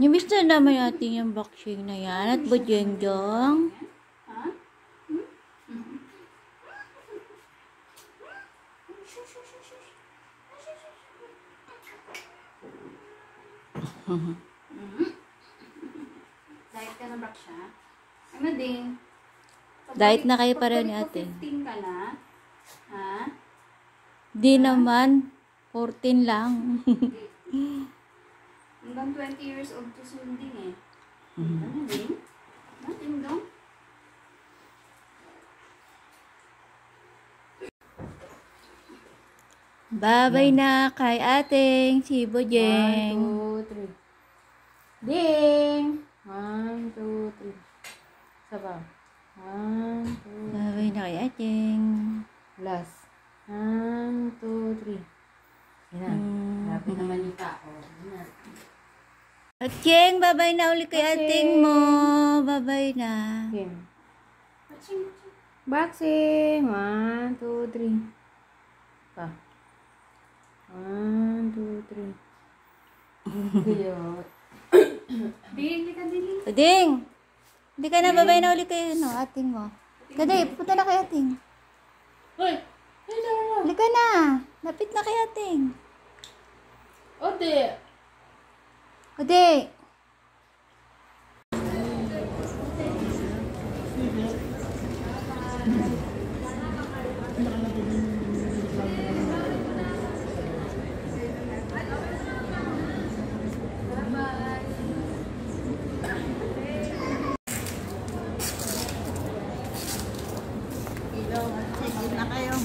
Nibis na naman natin yung boxing na yan at bujengjong. Diet ka na ba siya? Ano din? Diet na kayo pareho ni ate. 15 ka na? Ha? Di naman. 14 lang. Hanggang 20 years old to sunding eh. Ano din? Nothing daw. Babay na kay ating si Bojeng. 1, 2, 3. Ding! 1, 2, 3. Sabaw. 1, 2, Babay na kay ating. last. 1, 2, 3. Yan. Lapit naman yung tao. Yan. Ating, babay na uli kay ating mo. Babay na. Yan. Boxing. 1, 2, 3. Pa. 1, 2, 3. Diyot. Dili ka, dili. Ating! Hindi ka na babay na uli kay ating mo. Kada, punta na kay ating. Hoy! Huli ka na. Lapit na kay ating. Ode! Ode! Na kayo.